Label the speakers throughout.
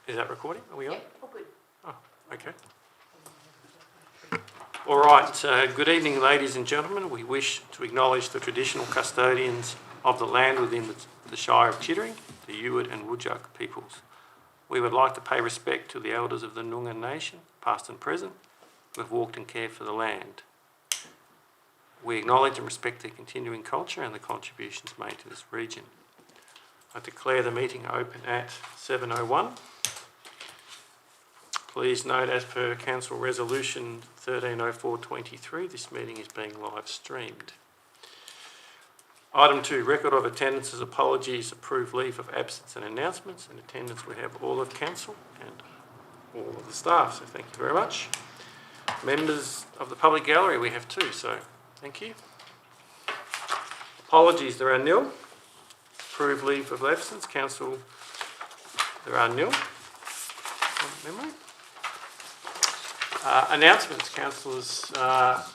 Speaker 1: Is that recording? Are we on?
Speaker 2: Yeah, all good.
Speaker 1: Oh, okay. All right, good evening ladies and gentlemen. We wish to acknowledge the traditional custodians of the land within the Shire of Chittering, the Ewart and Whadjuk peoples. We would like to pay respect to the elders of the Noongar Nation, past and present, who have walked and cared for the land. We acknowledge and respect their continuing culture and the contributions made to this region. I declare the meeting open at 7:01. Please note, as per Council Resolution 1304/23, this meeting is being live streamed. Item 2, record of attendances, apologies, approved leave of absence and announcements. In attendance we have all of Council and all of the staff, so thank you very much. Members of the public gallery, we have 2, so thank you. Apologies, there are nil. Approved leave of absence, Council, there are nil. From memory. Announcements, councillors have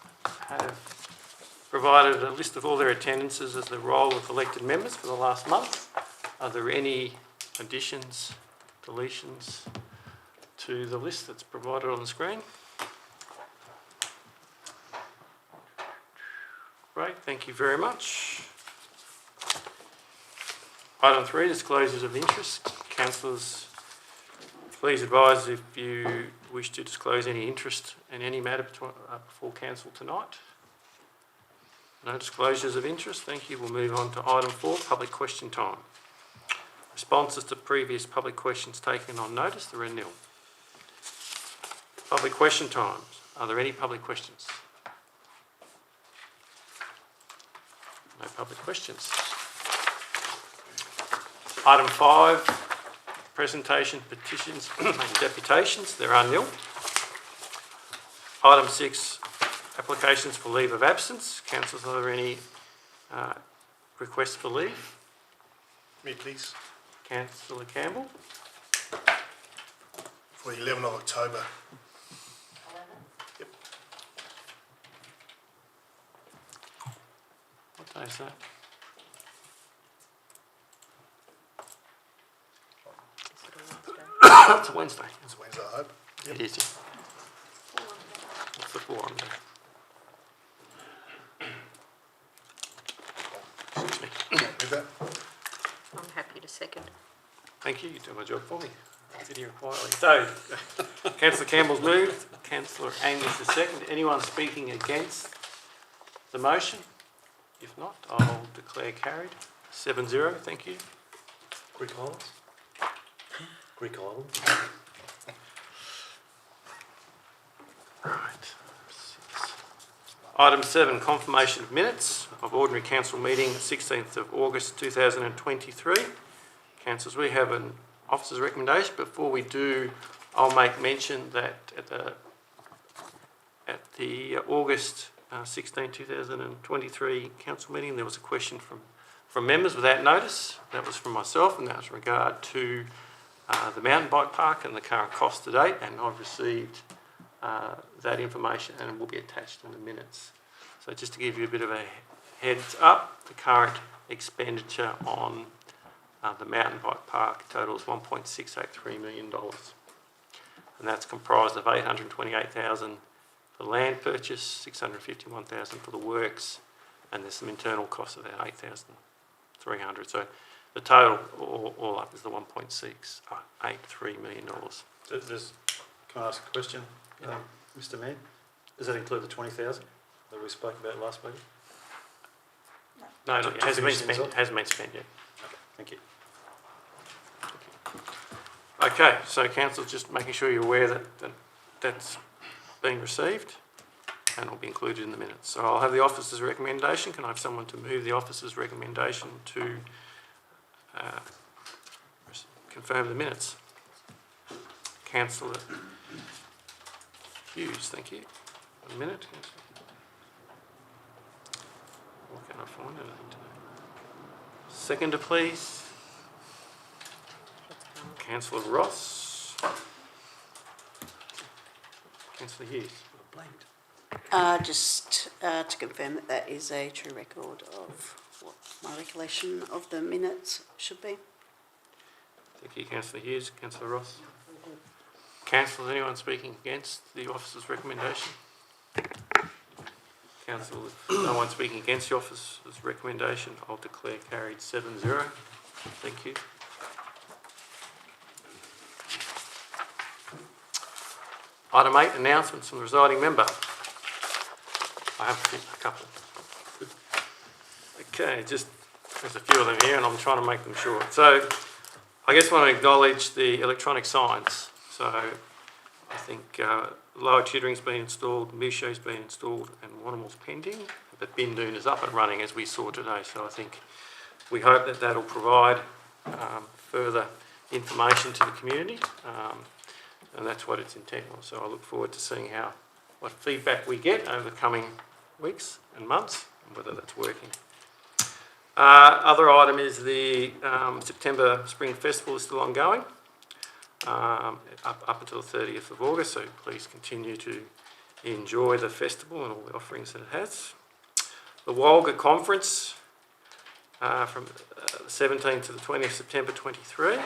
Speaker 1: provided a list of all their attendances as the roll of elected members for the last month. Are there any additions, deletions to the list that's provided on the screen? Great, thank you very much. Item 3, disclosures of interest. Councillors, please advise if you wish to disclose any interest in any matter before council tonight. No disclosures of interest, thank you. We'll move on to item 4, public question time. Responses to previous public questions taken on notice, there are nil. Public question times. Are there any public questions? No public questions. Item 5, presentation, petitions and deputations, there are nil. Item 6, applications for leave of absence. Councillors, are there any requests for leave?
Speaker 3: Me, please.
Speaker 1: Councillor Campbell.
Speaker 3: For the 11th of October. Yep.
Speaker 1: What day is that? It's a Wednesday.
Speaker 3: It's Wednesday, I hope. Yep.
Speaker 1: It is. What's the forum there? Excuse me.
Speaker 3: Move that.
Speaker 2: I'm happy to second.
Speaker 1: Thank you. You do my job for me. I'll sit here quietly. So, Councillor Campbell's moved. Councillor Angus is second. Anyone speaking against the motion? If not, I'll declare carried. 7-0. Thank you.
Speaker 3: Greek Islands. Greek Islands.
Speaker 1: Right. Item 7, confirmation of minutes of ordinary council meeting 16th of August 2023. Councillors, we have an officer's recommendation. Before we do, I'll make mention that at the August 16, 2023 council meeting, there was a question from members without notice. That was from myself, and that was in regard to the mountain bike park and the current cost to date, and I've received that information and it will be attached in the minutes. So just to give you a bit of a heads up, the current expenditure on the mountain bike park totals $1.683 million, and that's comprised of $828,000 for land purchase, $651,000 for the works, and there's some internal costs of about $8,300. So the total all up is the $1.683 million.
Speaker 4: Can I ask a question, Mr. Mayor? Does that include the 20,000 that we spoke about last meeting?
Speaker 1: No, it hasn't been spent. Hasn't been spent yet.
Speaker 4: Okay, thank you.
Speaker 1: Okay, so council, just making sure you're aware that that's been received and will be included in the minutes. So I'll have the officer's recommendation. Can I have someone to move the officer's recommendation to confirm the minutes? Councillor Hughes, thank you. 1 minute. What can I find anything today? Seconder, please. Councillor Ross. Councillor Hughes.
Speaker 5: Just to confirm that that is a true record of what my recollection of the minutes should be.
Speaker 1: Thank you, Councillor Hughes. Councillor Ross. Councillors, anyone speaking against the officer's recommendation? Council, if no one speaking against the officer's recommendation, I'll declare carried 7-0. Thank you. Item 8, announcements from the residing member. I have a couple. Okay, just there's a few of them here and I'm trying to make them short. So I guess I want to acknowledge the electronic signs. So I think Lower Chittering's been installed, Misho's been installed and Wanamal's pending, but Bindoon is up and running as we saw today. So I think we hope that that'll provide further information to the community, and that's what it's intent on. So I look forward to seeing what feedback we get over the coming weeks and months and whether that's working. Other item is the September Spring Festival is still ongoing up until the 30th of August, so please continue to enjoy the festival and all the offerings that it has. The Walga Conference from the 17th to the 20th of September 23.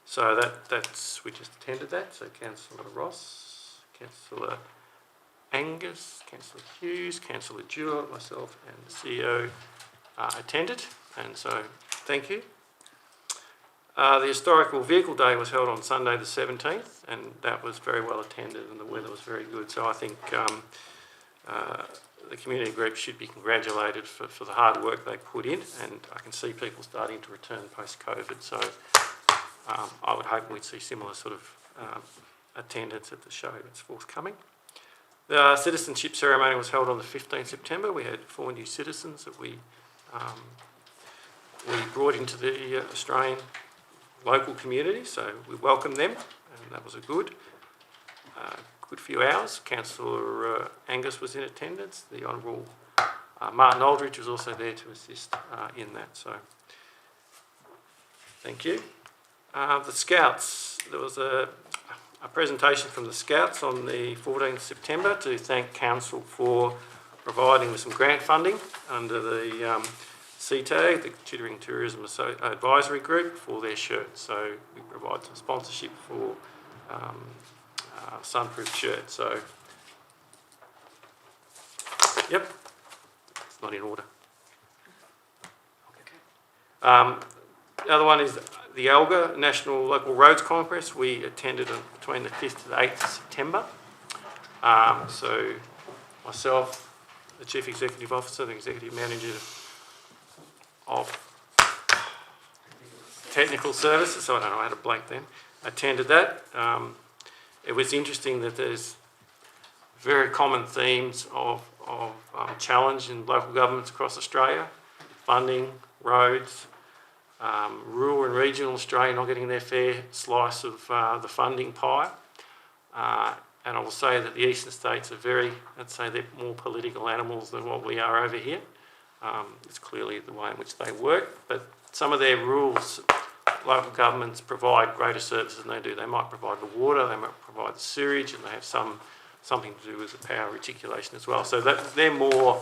Speaker 1: So that's we just attended that. So Councillor Ross, Councillor Angus, Councillor Hughes, Councillor Jewett, myself and the CEO attended, and so thank you. The Historical Vehicle Day was held on Sunday the 17th, and that was very well attended and the weather was very good. So I think the community group should be congratulated for the hard work they put in, and I can see people starting to return post-COVID. So I would hope we'd see similar sort of attendance at the show that's forthcoming. The citizenship ceremony was held on the 15th September. We had 4 new citizens that we brought into the Australian local community, so we welcomed them, and that was a good few hours. Councillor Angus was in attendance. The Honourable Martin Aldridge was also there to assist in that, so thank you. The Scouts, there was a presentation from the Scouts on the 14th September to thank Council for providing with some grant funding under the CTAG, the Chittering Tourism Advisory Group, for their shirts. So we provide some sponsorship for sunproof shirts. So, yep, it's not in order. The other one is the ALGA, National Local Roads Congress. We attended between the 5th to the 8th of September. So myself, the Chief Executive Officer, the Executive Manager of Technical Services, so I don't know, I had a blank then, attended that. It was interesting that there's very common themes of challenge in local governments across Australia: funding, roads, rural and regional Australia not getting their fair slice of the funding pie. And I will say that the eastern states are I'd say they're more political animals than what we are over here. It's clearly the way in which they work, but some of their rules, local governments provide greater services than they do. They might provide the water, they might provide the sewage, and they have something to do with the power reticulation as well. So they're more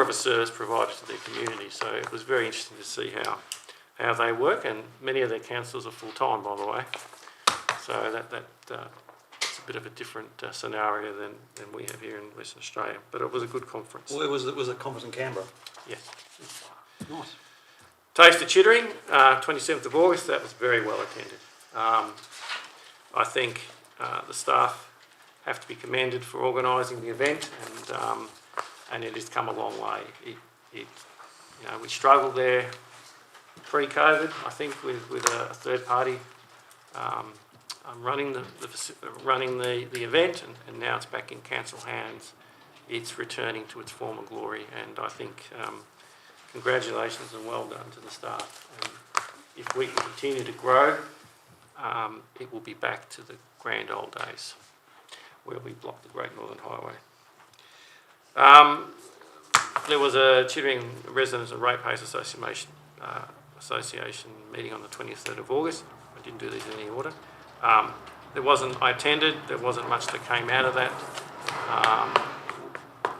Speaker 1: of a service provider to their community. So it was very interesting to see how they work, and many of their councillors are full-time, by the way. So that's a bit of a different scenario than we have here in Western Australia. But it was a good conference.
Speaker 4: Well, it was a conference in Canberra.
Speaker 1: Yes.
Speaker 4: Nice.
Speaker 1: Taste of Chittering, 27th of August. That was very well attended. I think the staff have to be commended for organising the event, and it has come a long way. We struggled there pre-COVID, I think, with a third party running the event, and now it's back in council hands. It's returning to its former glory, and I think congratulations and well done to the staff. And if we can continue to grow, it will be back to the grand old days where we blocked the Great Northern Highway. There was a Chittering Residents and Ratepayers Association meeting on the 23rd of August. I didn't do these in any order. I attended, there wasn't much that came out of that.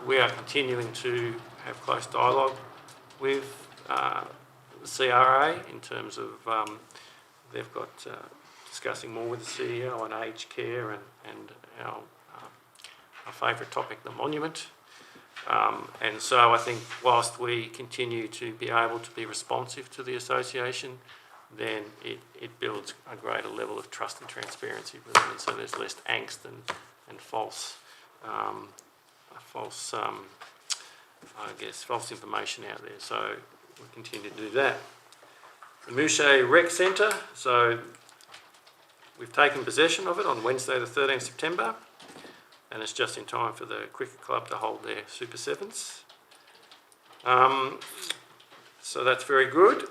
Speaker 1: We are continuing to have close dialogue with the CRA in terms of they've got discussing more with the CEO on aged care and our favourite topic, the monument. And so I think whilst we continue to be able to be responsive to the association, then it builds a greater level of trust and transparency with them, and so there's less angst and false information out there. So we'll continue to do that. The Mouchet Rec Centre, so we've taken possession of it on Wednesday the 13th September, and it's just in time for the cricket club to hold their Super Sevens. So that's very good.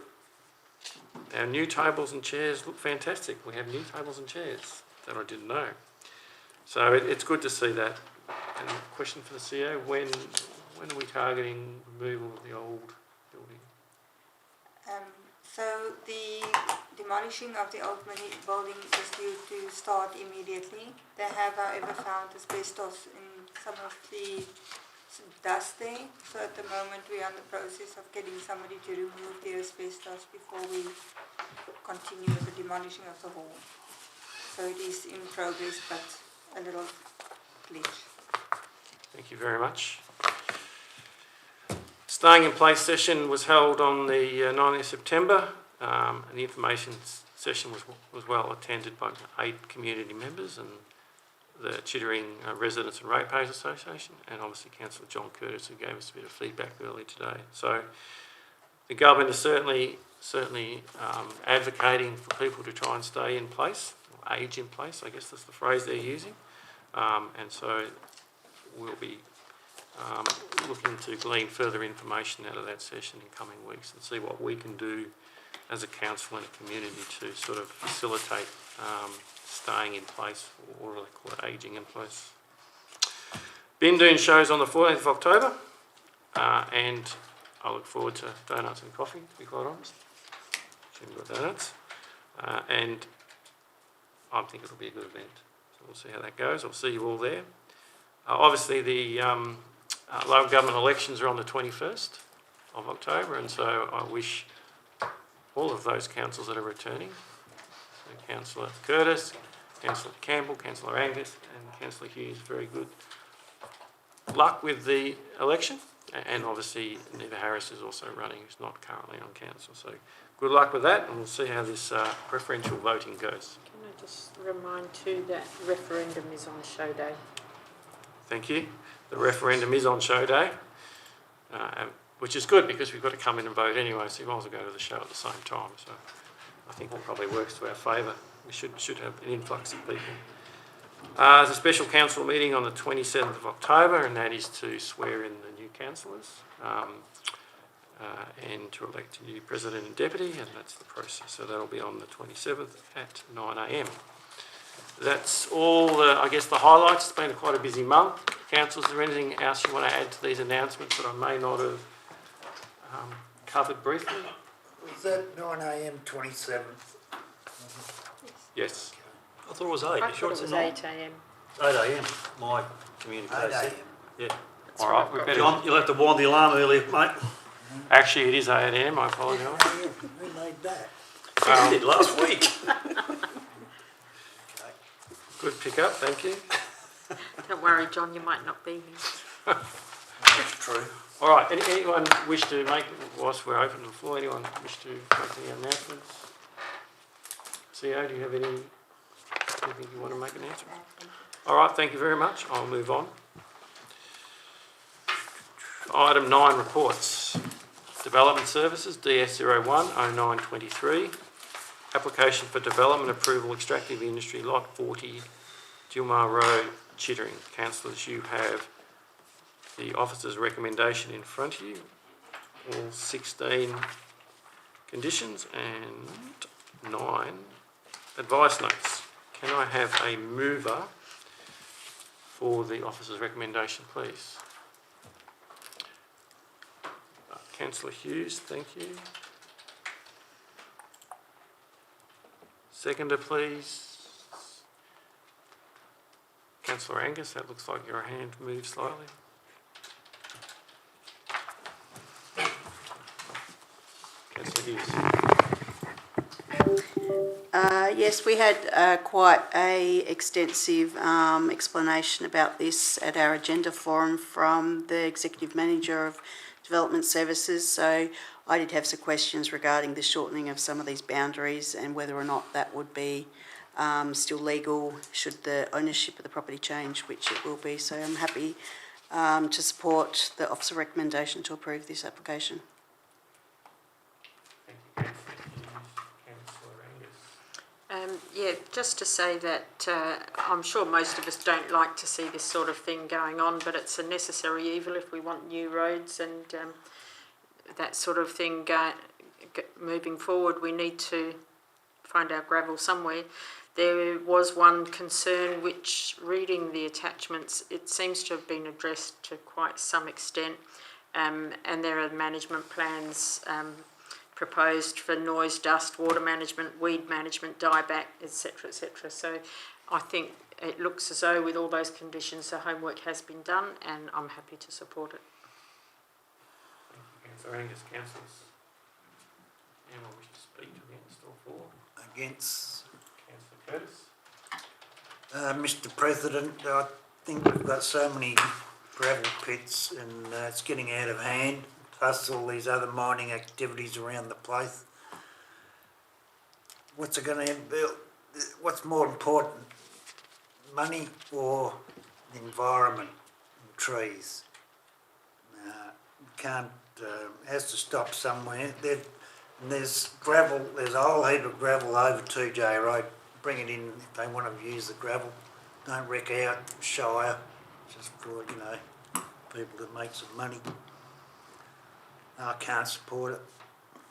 Speaker 1: Our new tables and chairs look fantastic. We have new tables and chairs that I didn't know. So it's good to see that. And a question for the CEO, when are we targeting removal of the old building?
Speaker 6: So the demolishing of the old building is due to start immediately. They have, however, found asbestos in some of the dust there. So at the moment we are in the process of getting somebody to remove the asbestos before we continue with the demolishing of the hall. So it is in progress, but a little glitch.
Speaker 1: Thank you very much. Staying in place session was held on the 9th of September, and the information session was well attended by 8 community members and the Chittering Residents and Ratepayers Association, and obviously Councillor John Curtis, who gave us a bit of feedback earlier today. So the government is certainly advocating for people to try and stay in place, or age in place, I guess that's the phrase they're using, and so we'll be looking to glean further information out of that session in coming weeks and see what we can do as a council and a community to sort of facilitate staying in place, or what they call it, ageing in place. Bindoon shows on the 14th of October, and I look forward to donuts and coffee, to be quite honest. Shouldn't got donuts. And I think it'll be a good event. So we'll see how that goes. I'll see you all there. Obviously, the local government elections are on the 21st of October, and so I wish all of those councils that are returning, so Councillor Curtis, Councillor Campbell, Councillor Angus and Councillor Hughes, very good luck with the election. And obviously Neva Harris is also running, who's not currently on council. So good luck with that, and we'll see how this preferential voting goes.
Speaker 2: Can I just remind too that referendum is on show day?
Speaker 1: Thank you. The referendum is on show day, which is good because we've got to come in and vote anyway, so you might as well go to the show at the same time. So I think that probably works to our favour. We should have an influx of people. There's a special council meeting on the 27th of October, and that is to swear in the new councillors and to elect a new president and deputy, and that's the process. So that'll be on the 27th at 9 a.m. That's all, I guess, the highlights. It's been quite a busy month. Council, is there anything else you want to add to these announcements that I may not have covered briefly?
Speaker 3: Was that 9 a.m. 27th?
Speaker 1: Yes.
Speaker 4: I thought it was 8.
Speaker 2: I
Speaker 4: You sure
Speaker 2: thought
Speaker 4: it's
Speaker 2: it was
Speaker 4: not?
Speaker 2: 8 a.m.
Speaker 4: 8 a.m. My community
Speaker 3: 8
Speaker 4: code said.
Speaker 3: a.m.
Speaker 4: Yeah.
Speaker 2: That's
Speaker 1: All
Speaker 2: what
Speaker 1: right,
Speaker 2: I've
Speaker 1: we
Speaker 2: got.
Speaker 1: better.
Speaker 4: John, you'll have to wind the alarm earlier, mate.
Speaker 1: Actually, it is 8 a.m. I apologise.
Speaker 3: Who made that?
Speaker 4: You did last week.
Speaker 1: Good pick up, thank you.
Speaker 2: Don't worry, John, you might not be here.
Speaker 3: That's true.
Speaker 1: All right, anyone wish to make, whilst we're open to the floor, anyone wish to make any announcements? CEO, do you have anything you want to make announcements? All right, thank you very much. I'll move on. Item 9, reports. Development Services, DS01-0923. Application for development approval, extractive industry, lot 40, Gilmar Road, Chittering. Councillors, you have the officer's recommendation in front of you, all 16 conditions and 9 advice notes. Can I have a mover for the officer's recommendation, please? Councillor Hughes, thank you. Seconder, please. Councillor Angus, that looks like your hand moved slightly. Councillor Hughes.
Speaker 5: Yes, we had quite a extensive explanation about this at our agenda forum from the Executive Manager of Development Services. So I did have some questions regarding the shortening of some of these boundaries and whether or not that would be still legal should the ownership of the property change, which it will be. So I'm happy to support the officer recommendation to approve this application.
Speaker 1: Thank you, Councillor Angus.
Speaker 2: Yeah, just to say that I'm sure most of us don't like to see this sort of thing going on, but it's a necessary evil if we want new roads and that sort of thing moving forward. We need to find our gravel somewhere. There was one concern which, reading the attachments, it seems to have been addressed to quite some extent, and there are management plans proposed for noise, dust, water management, weed management, dieback, etc., etc. So I think it looks as though with all those conditions the homework has been done, and I'm happy to support it.
Speaker 1: Thank you, Councillor Angus. Councillors, anyone wish to speak against or for?
Speaker 7: Against.
Speaker 1: Councillor Curtis.
Speaker 7: Mr President, I think we've got so many gravel pits and it's getting out of hand, plus all these other mining activities around the place. What's it going to build? What's more important, money or the environment and trees? Can't, has to stop somewhere. There's gravel, there's a whole heap of gravel over 2J Road. Bring it in if they want to use the gravel. Don't wreck out Shire, just for, you know, people that make some money. I can't support it.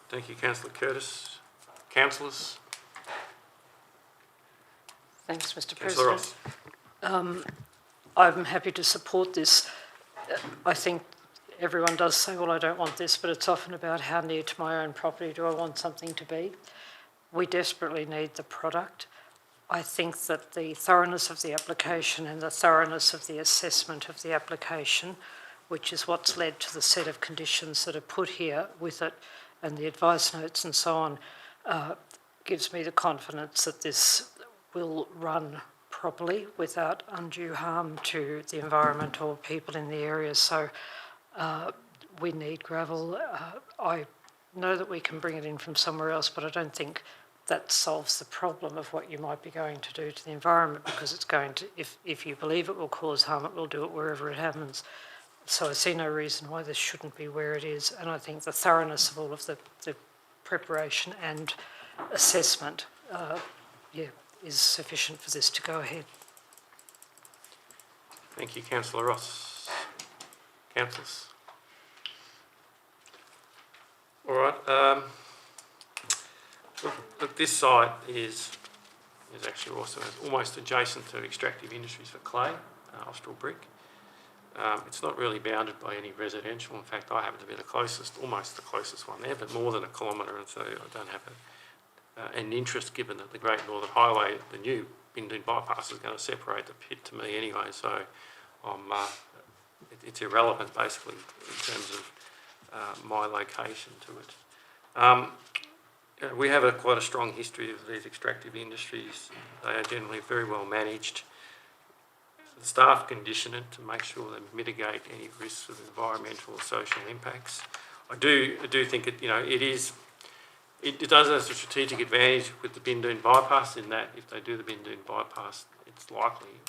Speaker 1: Thank you, Councillor Curtis. Councillors?
Speaker 8: Thanks, Mr.
Speaker 1: Councillor
Speaker 8: President.
Speaker 1: Ross.
Speaker 8: I'm happy to support this. I think everyone does say, well, I don't want this, but it's often about how near to my own property do I want something to be. We desperately need the product. I think that the thoroughness of the application and the thoroughness of the assessment of the application, which is what's led to the set of conditions that are put here with it and the advice notes and so on, gives me the confidence that this will run properly without undue harm to the environment or people in the area. So we need gravel. I know that we can bring it in from somewhere else, but I don't think that solves the problem of what you might be going to do to the environment, because it's going to, if you believe it will cause harm, it will do it wherever it happens. So I see no reason why this shouldn't be where it is, and I think the thoroughness of all of the preparation and assessment is sufficient for this to go ahead.
Speaker 1: Thank you, Councillor Ross. Councillors? All right. Look, this site is actually also almost adjacent to extractive industries for clay, Austral brick. It's not really bounded by any residential. In fact, I happen to be the closest, almost the closest one there, but more than a kilometre, and so I don't have an interest, given that the Great Northern Highway, the new Bindoon bypass, is going to separate the pit to me anyway, so it's irrelevant basically in terms of my location to it. We have quite a strong history of these extractive industries. They are generally very well managed. The staff condition it to make sure they mitigate any risks of environmental or social impacts. I do think it does have a strategic advantage with the Bindoon bypass, in that if they do the Bindoon bypass, it's likely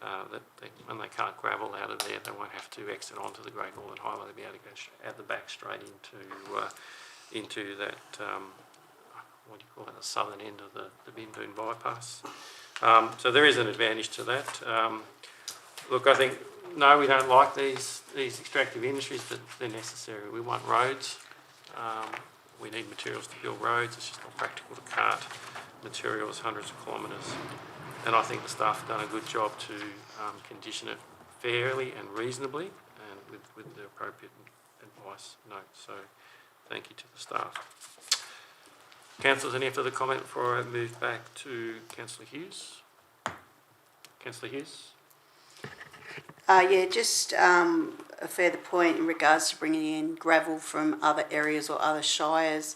Speaker 1: that when they can't gravel out of there, they won't have to exit onto the Great Northern Highway. They'll be able to go out the back straight into that, what do you call it, the southern end of the Bindoon bypass. So there is an advantage to that. Look, I think, no, we don't like these extractive industries, but they're necessary. We want roads. We need materials to build roads. It's just not practical to cart materials hundreds of kilometres. And I think the staff have done a good job to condition it fairly and reasonably, and with the appropriate advice notes. So thank you to the staff. Councillors, any further comment before I move back to Councillor Hughes? Councillor Hughes?
Speaker 5: Just a further point in regards to bringing in gravel from other areas or other shires.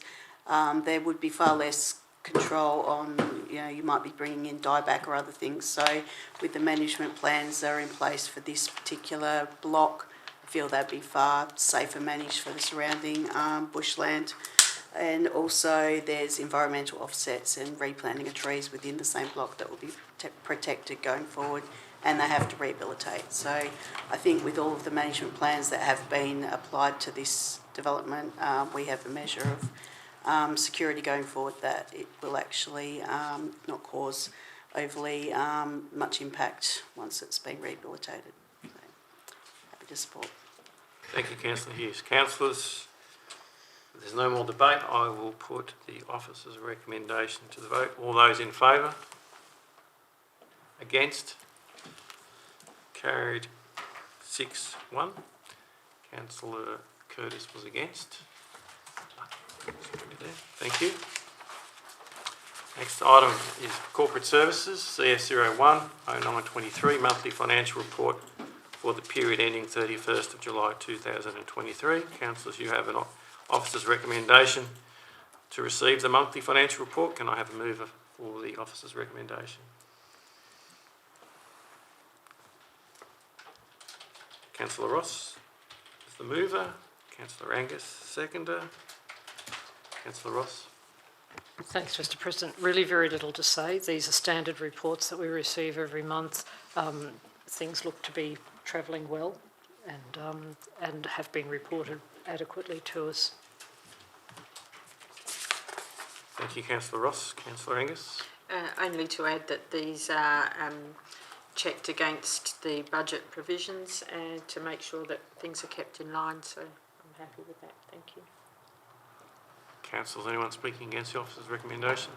Speaker 5: There would be far less control on, you might be bringing in dieback or other things. So with the management plans that are in place for this particular block, I feel that'd be far safer managed for the surrounding bushland. And also there's environmental offsets and replanting of trees within the same block that will be protected going forward, and they have to rehabilitate. So I think with all of the management plans that have been applied to this development, we have a measure of security going forward that it will actually not cause overly much impact once it's been rehabilitated. So, happy to support.
Speaker 1: Thank you, Councillor Hughes. Councillors, if there's no more debate, I will put the officer's recommendation to the vote. All those in favour? Against? Carried 6-1. Councillor Curtis was against. Thank you. Next item is Corporate Services, CS01 0923, monthly financial report for the period ending 31st of July 2023. Councillors, you have an officer's recommendation to receive the monthly financial report. Can I have a mover for the officer's recommendation? Councillor Ross is the mover. Councillor Angus, seconder. Councillor Ross.
Speaker 8: Thanks, Mr. President. Really very little to say. These are standard reports that we receive every month. Things look to be travelling well and have been reported adequately to us.
Speaker 1: Thank you, Councillor Ross. Councillor Angus.
Speaker 2: Only to add that these are checked against the budget provisions and to make sure that things are kept in line, so I'm happy with that. Thank you.
Speaker 1: Councillors, anyone speaking against the officer's recommendation?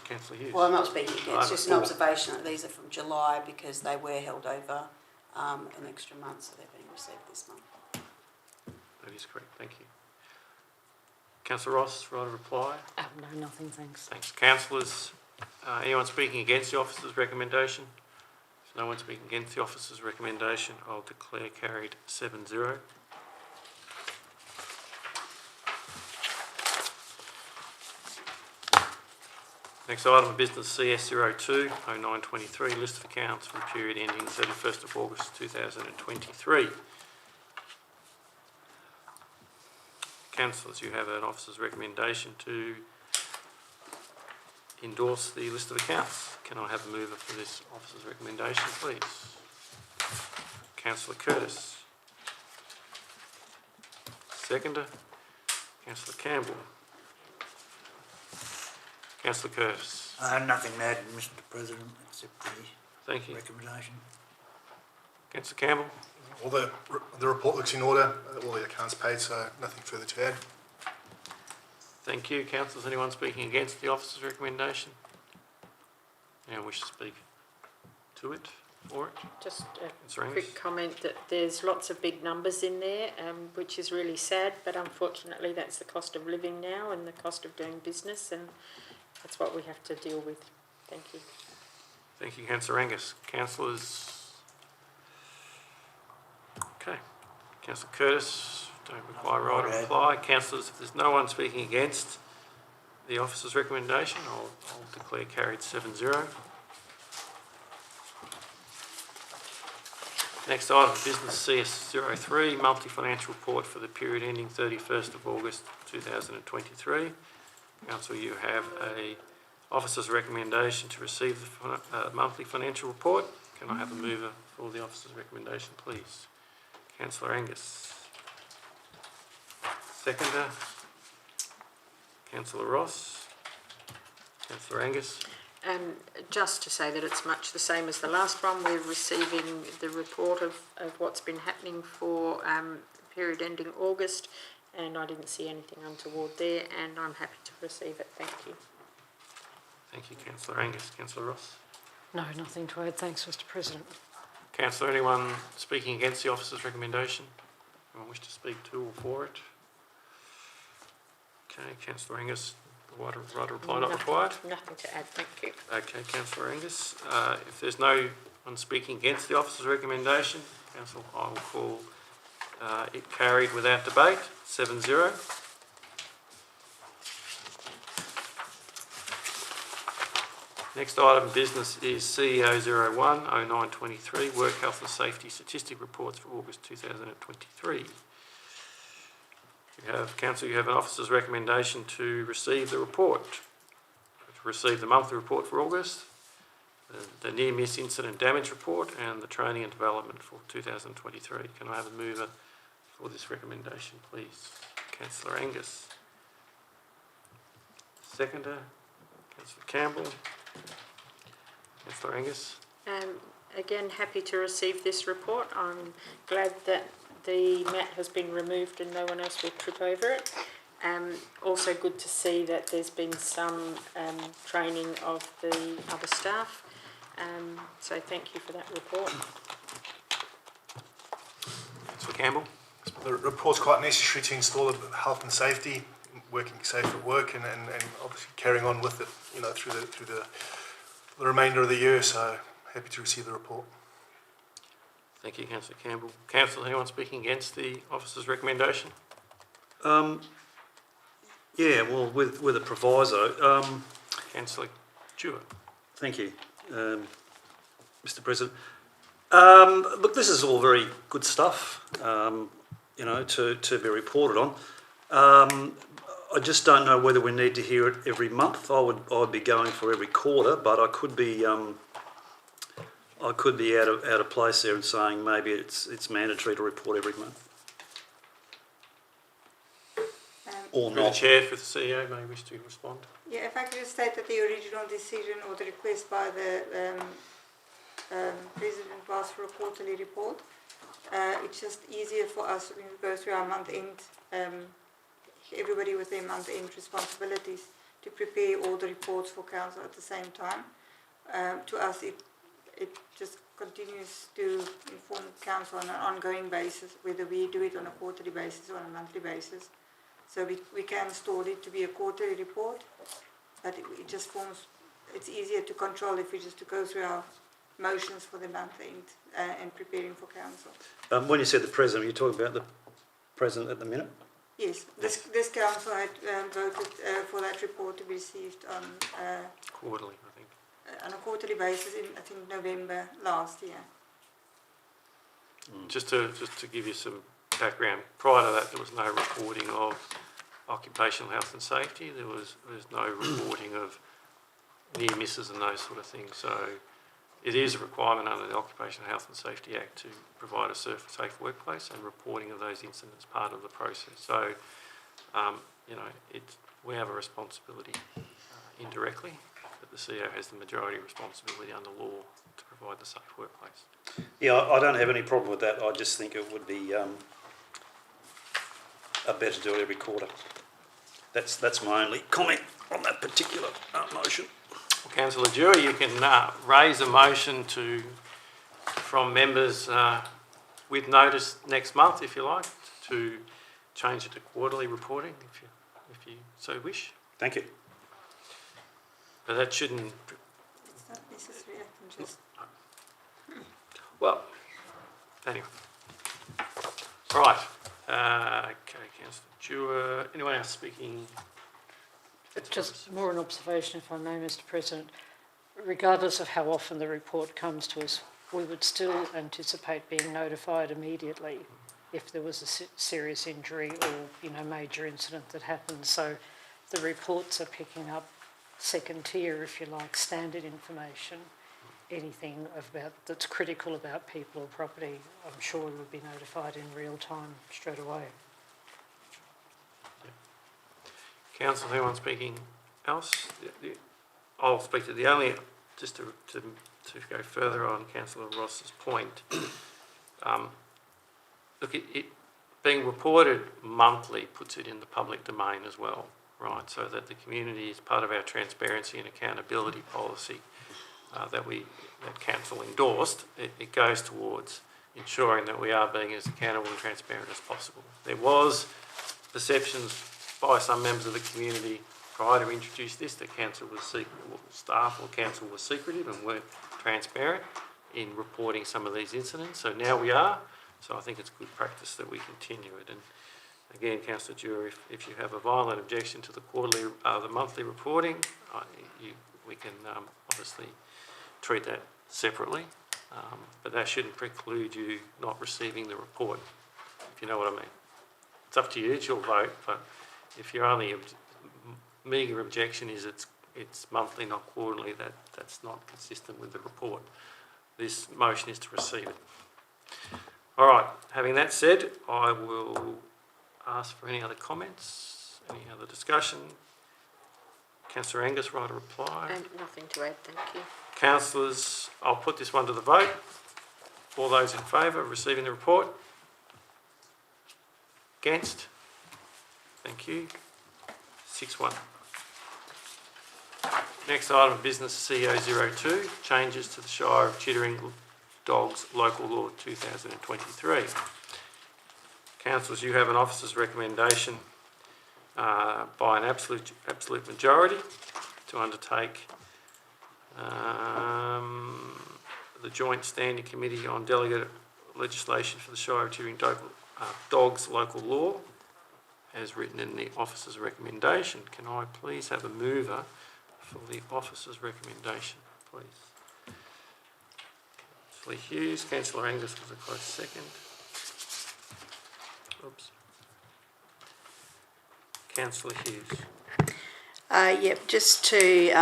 Speaker 1: Councillor Hughes.
Speaker 5: Well, I'm not speaking against, just an
Speaker 1: Item
Speaker 5: observation that these are from July because they were held over an extra month, so they're being received this month.
Speaker 1: 4. That is correct. Thank you. Councillor Ross, right of reply.
Speaker 8: No, nothing, thanks.
Speaker 1: Thanks. Councillors, anyone speaking against the officer's recommendation? If no one speaking against the officer's recommendation, I'll declare carried 7-0. Next item of business, CS02 0923, list of accounts for the period ending 31st of August 2023. Councillors, you have an officer's recommendation to endorse the list of accounts. Can I have a mover for this officer's recommendation, please? Councillor Curtis. Seconder. Councillor Campbell. Councillor Curtis.
Speaker 7: Nothing to add, Mr. President, except the
Speaker 1: Thank you.
Speaker 7: recommendation.
Speaker 1: Councillor Campbell.
Speaker 3: All the report looks in order, all the accounts paid, so nothing further to add.
Speaker 1: Thank you. Councillors, anyone speaking against the officer's recommendation? Anyone wish to speak to it, for it?
Speaker 2: Just
Speaker 1: Councillor
Speaker 2: a
Speaker 1: Angus?
Speaker 2: quick comment that there's lots of big numbers in there, which is really sad, but unfortunately that's the cost of living now and the cost of doing business, and that's what we have to deal with. Thank you.
Speaker 1: Thank you, Councillor Angus. Councillors? Okay. Councillor Curtis, don't require right of reply. Councillors, if there's no one speaking against the officer's recommendation, I'll declare carried 7-0. Next item of business, CS03, monthly financial report for the period ending 31st of August 2023. Council, you have a officer's recommendation to receive the monthly financial report. Can I have a mover for the officer's recommendation, please? Councillor Angus. Seconder. Councillor Ross. Councillor Angus.
Speaker 2: Just to say that it's much the same as the last one. We're receiving the report of what's been happening for the period ending August, and I didn't see anything untoward there, and I'm happy to receive it. Thank you.
Speaker 1: Thank you, Councillor Angus. Councillor Ross.
Speaker 8: No, nothing to add. Thanks, Mr. President.
Speaker 1: Councillor, anyone speaking against the officer's recommendation? Anyone wish to speak to or for it? Okay, Councillor Angus, the right of reply not required?
Speaker 2: Nothing to add, thank you.
Speaker 1: Okay, Councillor Angus. If there's no one speaking against the officer's recommendation, Council, I will call it carried without debate, 7-0. Next item of business is CEO 01-0923, Work Health and Safety Statistic Reports for August 2023. Council, you have an officer's recommendation to receive the report. To receive the monthly report for August, the near miss incident damage report and the training and development for 2023. Can I have a mover for this recommendation, please? Councillor Angus. Seconder, Councillor Campbell. Councillor Angus.
Speaker 2: Again, happy to receive this report. I'm glad that the mat has been removed and no one else will trip over it. Also good to see that there's been some training of the other staff. So thank you for that report.
Speaker 1: Councillor Campbell.
Speaker 3: The report's quite necessary to install health and safety, working safe at work, and obviously carrying on with it, you know, through the remainder of the year. So happy to receive the report.
Speaker 1: Thank you, Councillor Campbell. Councillor, anyone speaking against the officer's recommendation?
Speaker 4: Yeah, well, with a proviso.
Speaker 1: Councillor Stewart.
Speaker 4: Thank you, Mr. President. Look, this is all very good stuff, you know, to be reported on. I just don't know whether we need to hear it every month. I'd be going for every quarter, but I could be out of place there and saying maybe it's mandatory to report every month. Or
Speaker 1: The
Speaker 4: not.
Speaker 1: Chair for the CEO may wish to respond.
Speaker 6: Yeah, if I could just state that the original decision or the request by the President was for a quarterly report. It's just easier for us when we go through our month end, everybody with their month end responsibilities, to prepare all the reports for Council at the same time. To us, it just continues to inform Council on an ongoing basis, whether we do it on a quarterly basis or on a monthly basis. So we can install it to be a quarterly report, but it just forms, it's easier to control if we just to go through our motions for the month end and preparing for Council.
Speaker 4: When you said the President, you're talking about the President at the minute?
Speaker 6: Yes, this Council had voted for that report to be received on
Speaker 1: Quarterly, I think.
Speaker 6: on a quarterly basis in, I think, November last year.
Speaker 1: Just to give you some background, prior to that there was no reporting of occupational health and safety. There's no reporting of near misses and those sort of things. So it is a requirement under the Occupational Health and Safety Act to provide a safe workplace, and reporting of those incidents part of the process. So, you know, we have a responsibility indirectly, but the CEO has the majority responsibility under law to provide the safe workplace.
Speaker 4: Yeah, I don't have any problem with that. I just think it would be better to do it every quarter. That's my only comment on that particular motion.
Speaker 1: Well, Councillor Dewar, you can raise a motion from members with notice next month, if you like, to change it to quarterly reporting, if you so wish.
Speaker 4: Thank you.
Speaker 1: But that shouldn't.
Speaker 6: It's not necessary, I can just...
Speaker 1: Well, anyway. Right. Okay, Councillor Dewar. Anyone else speaking?
Speaker 8: Just more an observation, if I may, Mr. President. Regardless of how often the report comes to us, we would still anticipate being notified immediately if there was a serious injury or, you know, major incident that happened. So the reports are picking up second tier, if you like, standard information. Anything that's critical about people or property, I'm sure we would be notified in real time straight away.
Speaker 1: Council, anyone speaking else? I'll speak to the only, just to go further on Councillor Ross's point. Look, it being reported monthly puts it in the public domain as well, right? So that the community is part of our transparency and accountability policy that Council endorsed. It goes towards ensuring that we are being as accountable and transparent as possible. There was perceptions by some members of the community prior to introduce this that Council was staff or Council was secretive and weren't transparent in reporting some of these incidents. So now we are. So I think it's good practice that we continue it. And again, Councillor Dewar, if you have a violent objection to the quarterly, the monthly reporting, we can obviously treat that separately, but that shouldn't preclude you not receiving the report, if you know what I mean. It's up to you, it's your vote, but if your only meagre objection is it's monthly, not quarterly, that's not consistent with the report. This motion is to receive it. All right, having that said, I will ask for any other comments, any other discussion. Councillor Angus, right to reply.
Speaker 2: And nothing to add, thank you.
Speaker 1: Councillors, I'll put this one to the vote. All those in favour of receiving the report? Against? Thank you. 6-1. Next item of business, CO02, changes to the Shire of Chittering Dogs Local Law 2023. Councillors, you have an officer's recommendation by an absolute majority to undertake the Joint Standing Committee on Delegate Legislation for the Shire of Chittering Dogs Local Law, as written in the officer's recommendation. Can I please have a mover for the officer's recommendation, please? Councillor Hughes, Councillor Angus was a close second. Oops. Councillor Hughes.
Speaker 5: Yep, just to,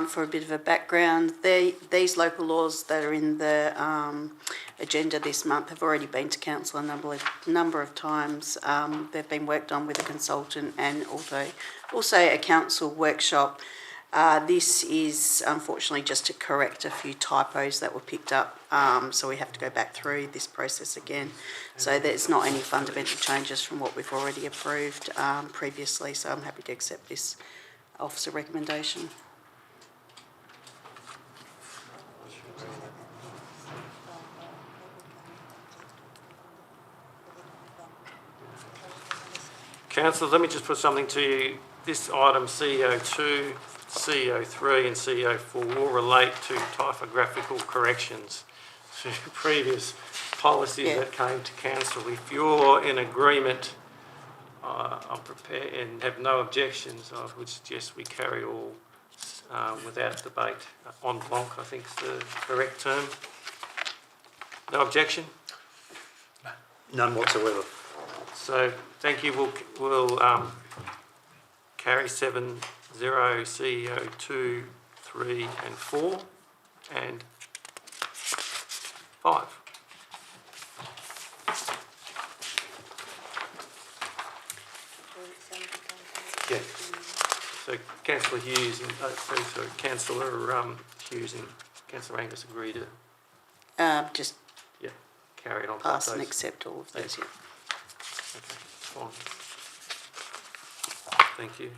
Speaker 5: for a bit of a background, these local laws that are in the agenda this month have already been to council a number of times. They've been worked on with a consultant and also a council workshop. This is unfortunately just to correct a few typos that were picked up, so we have to go back through this process again. So there's not any fundamental changes from what we've already approved previously, so I'm happy to accept this officer recommendation.
Speaker 1: Councillors, let me just put something to you. This item CO2, CO3 and CO4 will relate to typographical corrections to previous policies that came to council. If you're in agreement, I'm prepared and have no objections, I would suggest we carry all without debate. En blanc, I think is the correct term. No objection?
Speaker 4: None whatsoever.
Speaker 1: So thank you. We'll carry 7-0 CO2, 3 and 4 and 5.
Speaker 4: Yeah.
Speaker 1: So Councillor Hughes and Councillor Hughes and Councillor Angus agree to
Speaker 5: Just
Speaker 1: carry it on.
Speaker 5: pass and accept all of those.
Speaker 1: Yeah. Okay, fine. Thank you.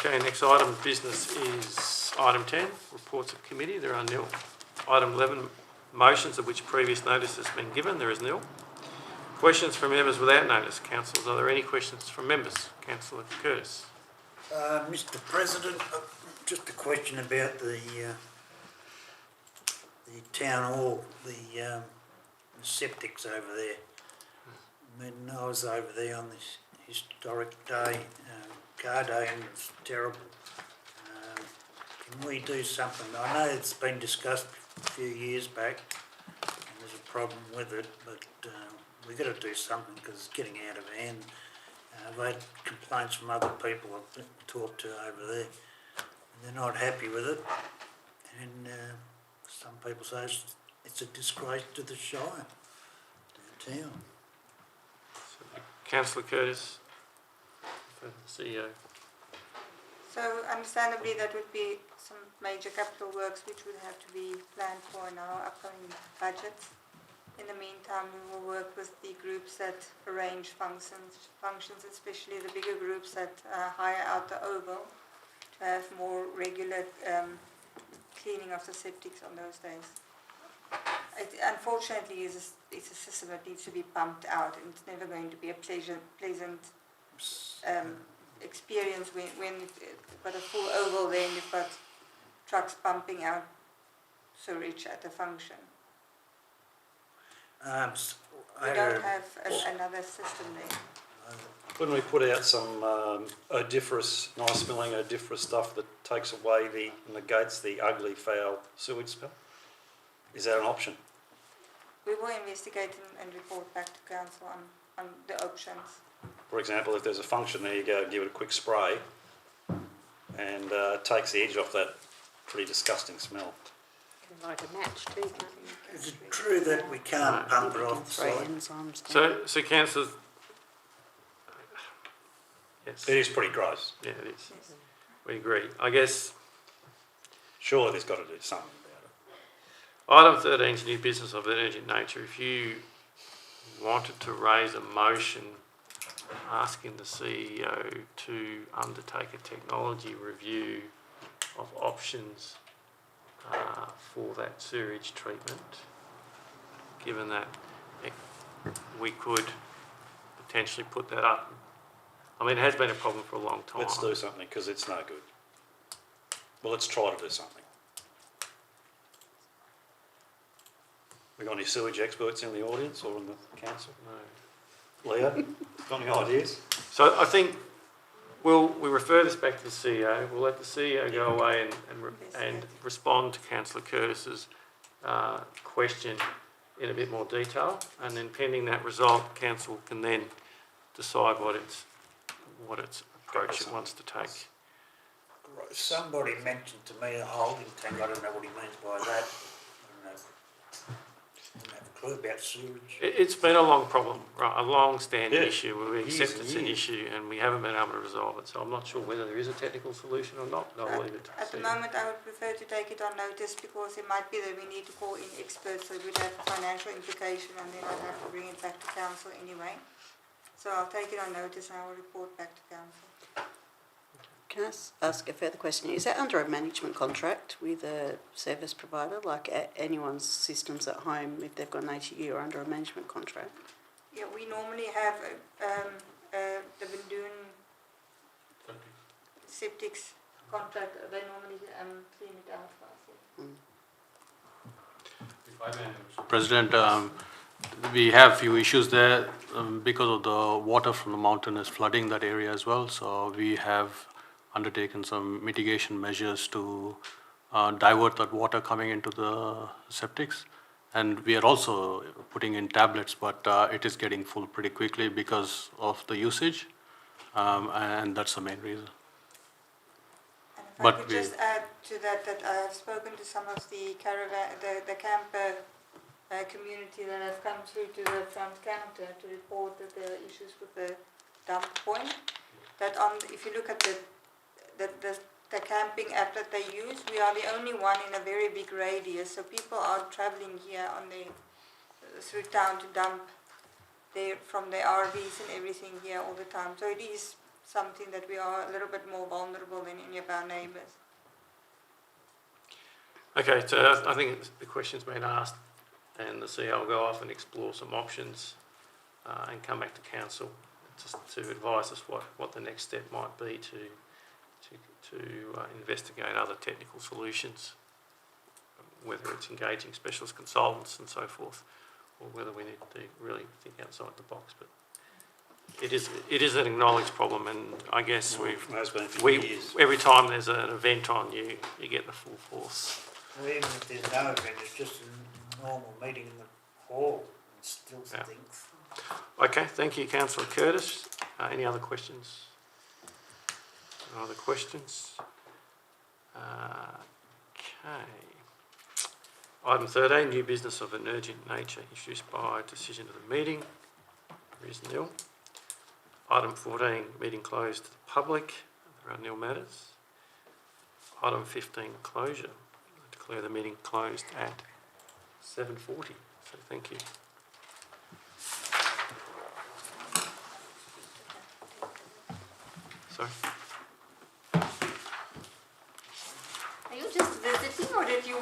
Speaker 1: Okay, next item of business is item 10, reports of committee. There are nil. Item 11, motions of which previous notice has been given. There is nil. Questions from members without notice. Councillors, are there any questions from members? Councillor Curtis.
Speaker 7: Mr. President, just a question about the town hall, the septics over there. When I was over there on this historic day, car day, and it's terrible. Can we do something? I know it's been discussed a few years back, and there's a problem with it, but we've got to do something because it's getting out of hand. I've had complaints from other people I've talked to over there, and they're not happy with it. And some people say it's a disgrace to the Shire, to the town.
Speaker 1: Councillor Curtis, for the CEO.
Speaker 6: So understandably that would be some major capital works which would have to be planned for in our upcoming budgets. In the meantime, we will work with the groups that arrange functions, especially the bigger groups that hire out the oval, to have more regular cleaning of the septics on those days. It unfortunately it's a system that needs to be pumped out, and it's never going to be a pleasant experience when you've got a full oval, then you've got trucks pumping out sewage at a function. We don't have another system there.
Speaker 4: When we put out some odoriferous, nice smelling odoriferous stuff that takes away negates the ugly, foul sewage smell, is that an option?
Speaker 6: We will investigate and report back to council on the options.
Speaker 4: For example, if there's a function there, you go give it a quick spray and takes the edge off that pretty disgusting smell.
Speaker 2: Like a match too, can't you?
Speaker 7: Is it true that we can't pump it off the
Speaker 5: Throw
Speaker 7: site?
Speaker 5: enzymes down.
Speaker 1: So councillors, yes,
Speaker 4: It is pretty gross.
Speaker 1: yeah, it is.
Speaker 6: Yes.
Speaker 1: We agree. I guess
Speaker 4: Surely there's got to do something about it.
Speaker 1: item 13 is new business of an urgent nature. If you wanted to raise a motion asking the CEO to undertake a technology review of options for that sewage treatment, given that we could potentially put that up. I mean, it has been a problem for a long time.
Speaker 4: Let's do something because it's no good. Well, let's try to do something. We got any sewage experts in the audience or in the council?
Speaker 1: No.
Speaker 4: Leo, got any ideas?
Speaker 1: So I think we refer this back to the CEO. We'll let the CEO go away and respond to Councillor Curtis's question in a bit more detail, and then pending that result, council can then decide what its approach it wants to take.
Speaker 7: Somebody mentioned to me a holding tank. I don't know what he means by that. I don't have a clue about sewage.
Speaker 1: It's been a long problem, right? A long-standing
Speaker 4: Yeah.
Speaker 1: issue. We
Speaker 4: Years
Speaker 1: accept
Speaker 4: and
Speaker 1: it's an
Speaker 4: years.
Speaker 1: issue, and we haven't been able to resolve it. So I'm not sure whether there is a technical solution or not. But I'll leave it to the
Speaker 6: At the
Speaker 1: CEO.
Speaker 6: moment, I would prefer to take it on notice because it might be that we need to call in experts, so it would have a financial implication, and then I'd have to bring it back to council anyway. So I'll take it on notice and I will report back to council.
Speaker 5: Can I ask a further question? Is that under a management contract with a service provider, like anyone's systems at home, if they've got an ATU, or under a management contract?
Speaker 6: Yeah, we normally have the Bandoon septics contract. They normally clean it out for us.
Speaker 9: President, we have few issues there because of the water from the mountain is flooding that area as well. So we have undertaken some mitigation measures to divert that water coming into the septics. And we are also putting in tablets, but it is getting full pretty quickly because of the usage. And that's the main reason.
Speaker 6: And if I
Speaker 9: But
Speaker 6: could
Speaker 9: we-
Speaker 6: just add to that, that I have spoken to some of the caravan, the camper community that have come through to the front counter to report that there are issues with the dump point. That if you look at the camping app that they use, we are the only one in a very big radius. So people are travelling here through town to dump from their RVs and everything here all the time. So it is something that we are a little bit more vulnerable than any of our neighbours.
Speaker 1: Okay, so I think the question's been asked, and the CEO will go off and explore some options and come back to council to advise us what the next step might be to investigate other technical solutions, whether it's engaging specialist consultants and so forth, or whether we need to really think outside the box. But it is an acknowledged problem, and I guess
Speaker 4: It has been for years.
Speaker 1: every time there's an event on, you get the full force.
Speaker 7: Well, even if there's no event, it's just a normal meeting in the hall. It still
Speaker 1: Yeah.
Speaker 7: stinks.
Speaker 1: Okay, thank you, Councillor Curtis. Any other questions? No other questions? Okay. Item 13, new business of an urgent nature introduced by decision of the meeting. There is nil. Item 14, meeting closed to the public. There are nil matters. Item 15, closure. I declare the meeting closed at 7:40. So thank you. Sorry.
Speaker 6: Are you just visiting or did you